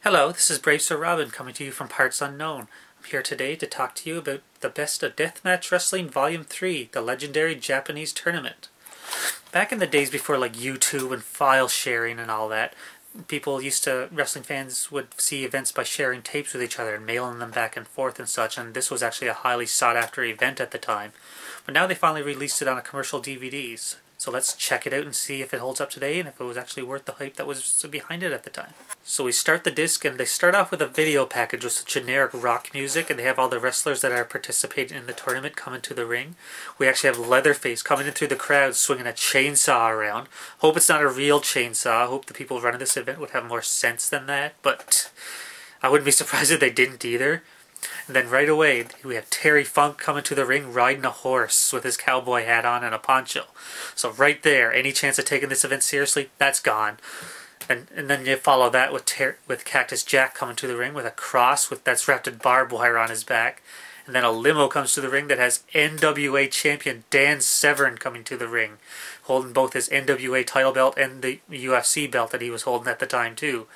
Hello, this is Brave Sir Robin coming to you from Parts Unknown. I'm here today to talk to you about the Best of Deathmatch Wrestling Volume 3, the legendary Japanese tournament. Back in the days before like YouTube and file sharing and all that, wrestling fans would see events by sharing tapes with each other and mailing them back and forth and such, and this was actually a highly sought after event at the time. But now they finally released it on a commercial DVDs. So let's check it out and see if it holds up today and if it was actually worth the hype that was behind it at the time. So we start the disc and they start off with a video package with generic rock music, and they have all the wrestlers that are participating in the tournament coming to the ring. We actually have Leatherface coming in through the crowd swinging a chainsaw around. Hope it's not a real chainsaw. I hope the people running this event would have more sense than that, but I wouldn't be surprised if they didn't either. And then right away, we have Terry Funk coming to the ring riding a horse with his cowboy hat on and a poncho. So right there, any chance of taking this event seriously, that's gone. And then you follow that with Cactus Jack coming to the ring with a cross that's wrapped in barbed wire on his back. And then a limo comes to the ring that has NWA champion Dan Severn coming to the ring, holding both his NWA title belt and the UFC belt that he was holding at the time too.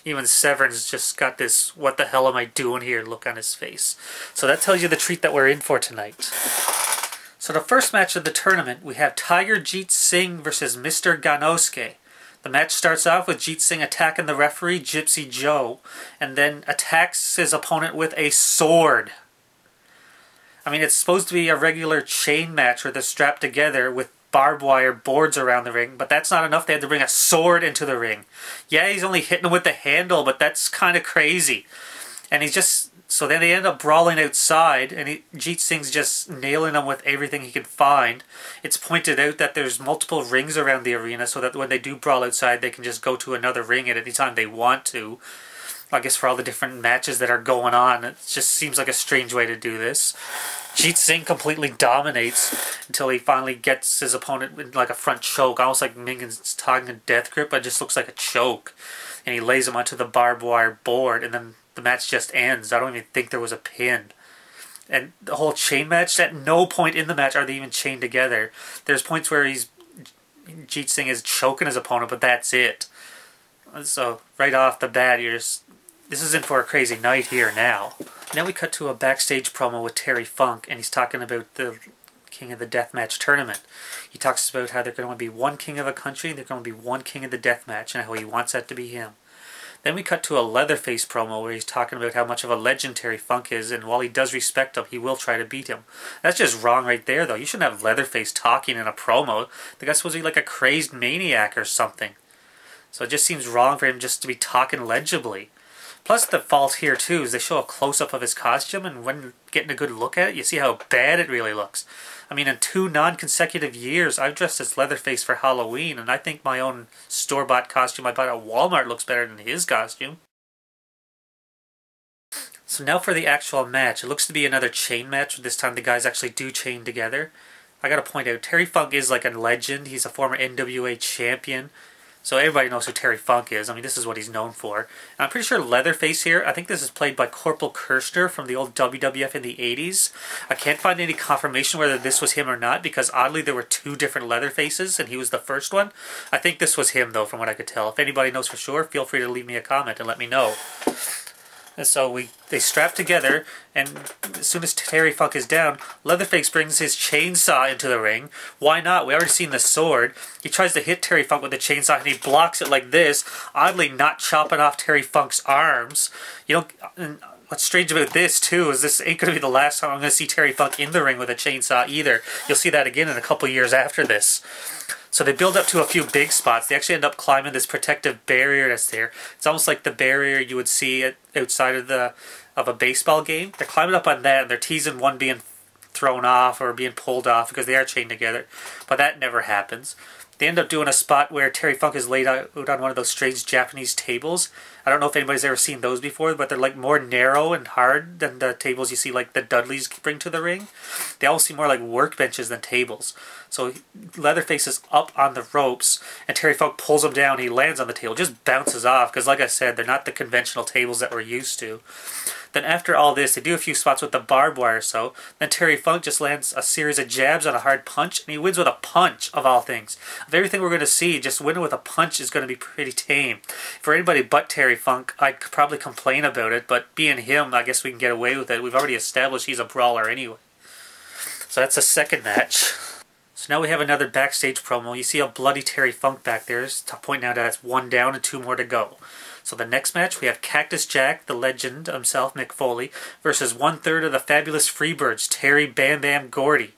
Even Severn's just got this "what the hell am I doing here" look on his face. So that tells you the treat that we're in for tonight. So the first match of the tournament, we have Tiger Jeet Singh versus Mr. Ganosuke. The match starts off with Jeet Singh attacking the referee, Gypsy Joe, and then attacks his opponent with a sword. I mean, it's supposed to be a regular chain match where they're strapped together with barbed wire boards around the ring, but that's not enough. They had to bring a sword into the ring. Yeah, he's only hitting him with the handle, but that's kind of crazy. And so then they end up brawling outside, and Jeet Singh's just nailing him with everything he can find. It's pointed out that there's multiple rings around the arena so that when they do brawl outside, they can just go to another ring at any time they want to. I guess for all the different matches that are going on, it just seems like a strange way to do this. Jeet Singh completely dominates until he finally gets his opponent in like a front choke, almost like Mingan's talking death grip, but it just looks like a choke. And he lays him onto the barbed wire board, and then the match just ends. I don't even think there was a pin. And the whole chain match, at no point in the match are they even chained together. There's points where Jeet Singh is choking his opponent, but that's it. So right off the bat, this is in for a crazy night here now. Now we cut to a backstage promo with Terry Funk, and he's talking about the King of the Deathmatch tournament. He talks about how there can only be one king of a country, and there can only be one king of the Deathmatch, and how he wants that to be him. Then we cut to a Leatherface promo where he's talking about how much of a legend Terry Funk is, and while he does respect him, he will try to beat him. That's just wrong right there, though. You shouldn't have Leatherface talking in a promo. The guy's supposed to be like a crazed maniac or something. So it just seems wrong for him just to be talking legibly. Plus the fault here too is they show a close-up of his costume, and when getting a good look at it, you see how bad it really looks. I mean, in 2 non-consecutive years, I've dressed as Leatherface for Halloween, and I think my own store-bought costume I bought at Walmart looks better than his costume. So now for the actual match. It looks to be another chain match. This time the guys actually do chain together. I gotta point out, Terry Funk is like a legend. He's a former NWA champion. So everybody knows who Terry Funk is. I mean, this is what he's known for. And I'm pretty sure Leatherface here, I think this is played by Corporal Kirshner from the old WWF in the 80s. I can't find any confirmation whether this was him or not, because oddly there were 2 different Leatherfaces, and he was the first one. I think this was him, though, from what I could tell. If anybody knows for sure, feel free to leave me a comment and let me know. And so they strap together, and as soon as Terry Funk is down, Leatherface brings his chainsaw into the ring. Why not? We already seen the sword. He tries to hit Terry Funk with the chainsaw, and he blocks it like this, oddly not chopping off Terry Funk's arms. And what's strange about this, too, is this ain't going to be the last time I'm going to see Terry Funk in the ring with a chainsaw either. You'll see that again in a couple years after this. So they build up to a few big spots. They actually end up climbing this protective barrier that's there. It's almost like the barrier you would see outside of a baseball game. They're climbing up on that, and they're teasing one being thrown off or being pulled off because they are chained together. But that never happens. They end up doing a spot where Terry Funk is laid out on one of those strange Japanese tables. I don't know if anybody's ever seen those before, but they're like more narrow and hard than the tables you see like the Dudleys bring to the ring. They all seem more like workbenches than tables. So Leatherface is up on the ropes, and Terry Funk pulls him down. He lands on the table, just bounces off, because like I said, they're not the conventional tables that we're used to. Then after all this, they do a few spots with the barbed wire, then Terry Funk just lands a series of jabs on a hard punch, and he wins with a punch, of all things. of everything we're going to see, just winning with a punch is going to be pretty tame. For anybody but Terry Funk, I'd probably complain about it, but being him, I guess we can get away with it. We've already established he's a brawler anyway. So that's the second match. So now we have another backstage promo. You see a bloody Terry Funk back there. To point out that that's 1 down and 2 more to go. So the next match, we have Cactus Jack, the legend himself, Mick Foley, versus 1/3 of the Fabulous Freebirds, Terry Bam Bam Gordy.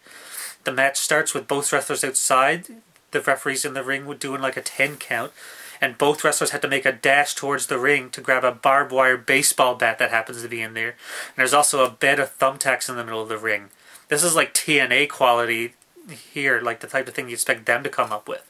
The match starts with both wrestlers outside. The referees in the ring were doing like a 10 count. And both wrestlers had to make a dash towards the ring to grab a barbed wire baseball bat that happens to be in there. And there's also a bed of thumbtacks in the middle of the ring. This is like TNA quality here, like the type of thing you expect them to come up with.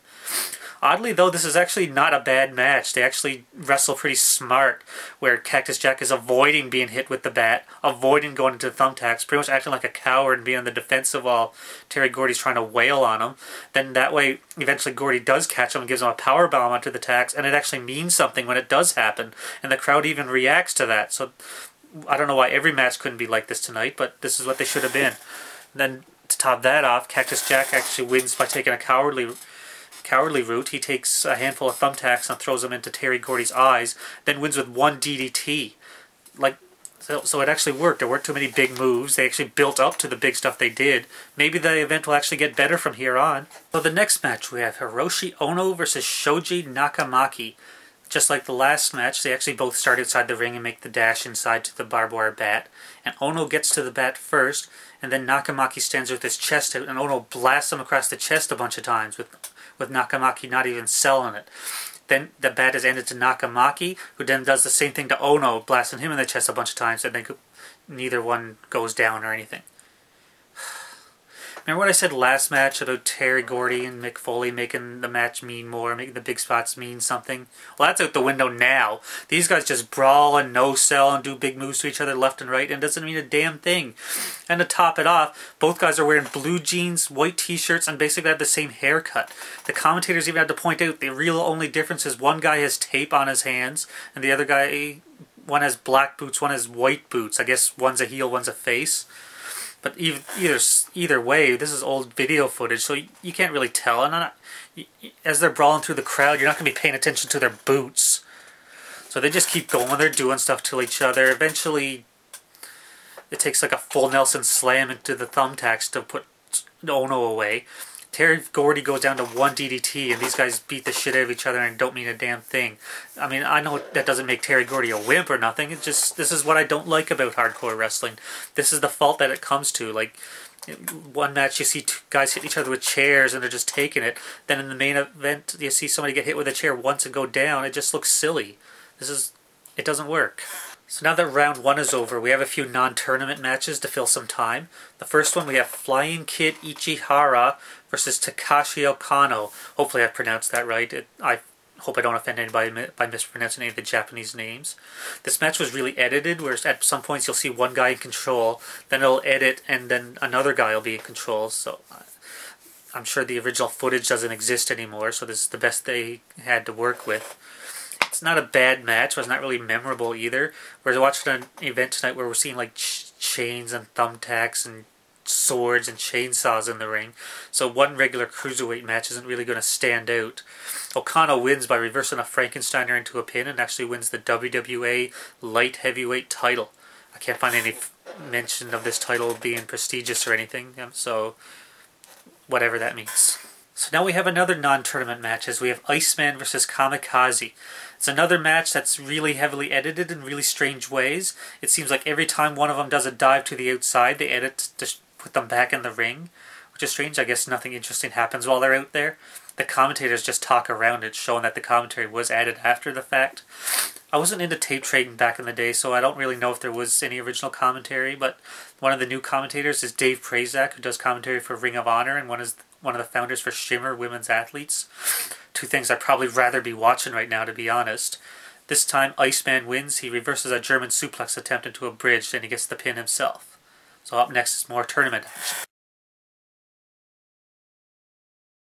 Oddly though, this is actually not a bad match. They actually wrestle pretty smart, where Cactus Jack is avoiding being hit with the bat, avoiding going into the thumbtacks, pretty much acting like a coward and being on the defensive while Terry Gordy's trying to wail on him. Then that way, eventually Gordy does catch him and gives him a power bomb onto the tacks, and it actually means something when it does happen, and the crowd even reacts to that. So I don't know why every match couldn't be like this tonight, but this is what they should have been. And then to top that off, Cactus Jack actually wins by taking a cowardly route. He takes a handful of thumbtacks and throws them into Terry Gordy's eyes, then wins with 1 DDT. So it actually worked. There weren't too many big moves. They actually built up to the big stuff they did. Maybe the event will actually get better from here on. So the next match, we have Hiroshi Ono versus Shoji Nakamaki. Just like the last match, they actually both start outside the ring and make the dash inside to the barbed wire bat. And Ono gets to the bat first, and then Nakamaki stands with his chest out, and Ono blasts him across the chest a bunch of times, with Nakamaki not even selling it. Then the bat is ended to Nakamaki, who then does the same thing to Ono, blasting him in the chest a bunch of times, and then neither one goes down or anything. Remember what I said last match about Terry Gordy and Mick Foley making the match mean more, making the big spots mean something? Well, that's out the window now. These guys just brawl and no-sell and do big moves to each other left and right, and it doesn't mean a damn thing. And to top it off, both guys are wearing blue jeans, white t-shirts, and basically have the same haircut. The commentators even had to point out the real only difference is one guy has tape on his hands, and the other guy, one has black boots, one has white boots. I guess one's a heel, one's a face. But either way, this is old video footage, so you can't really tell. And as they're brawling through the crowd, you're not going to be paying attention to their boots. So they just keep going. They're doing stuff to each other. Eventually, it takes like a full Nelson slam into the thumbtacks to put Ono away. Terry Gordy goes down to 1 DDT, and these guys beat the shit out of each other and don't mean a damn thing. I mean, I know that doesn't make Terry Gordy a wimp or nothing. It's just, this is what I don't like about hardcore wrestling. This is the fault that it comes to. Like, one match you see 2 guys hit each other with chairs and they're just taking it. Then in the main event, you see somebody get hit with a chair once and go down. It just looks silly. It doesn't work. So now that round 1 is over, we have a few non-tournament matches to fill some time. The first one, we have Flying Kid Ichihara versus Takashi Okano. Hopefully I pronounced that right. I hope I don't offend anybody by mispronouncing any of the Japanese names. This match was really edited, whereas at some points you'll see one guy in control, then it'll edit, and then another guy will be in control. So I'm sure the original footage doesn't exist anymore, so this is the best they had to work with. It's not a bad match, but it's not really memorable either. We're watching an event tonight where we're seeing like chains and thumbtacks and swords and chainsaws in the ring. So one regular cruiserweight match isn't really going to stand out. Okano wins by reversing a Frankensteiner into a pin and actually wins the WWA Light Heavyweight title. I can't find any mention of this title being prestigious or anything, so whatever that means. So now we have another non-tournament match as we have Iceman versus Kamikaze. It's another match that's really heavily edited in really strange ways. It seems like every time one of them does a dive to the outside, they edit to put them back in the ring, which is strange. I guess nothing interesting happens while they're out there. The commentators just talk around it, showing that the commentary was added after the fact. I wasn't into tape trading back in the day, so I don't really know if there was any original commentary, but one of the new commentators is Dave Prazak, who does commentary for Ring of Honor, and one of the founders for Shimmer Women's Athletes. 2 things I'd probably rather be watching right now, to be honest. This time, Iceman wins. He reverses a German suplex attempt into a bridge, and he gets the pin himself. So up next is more tournament action.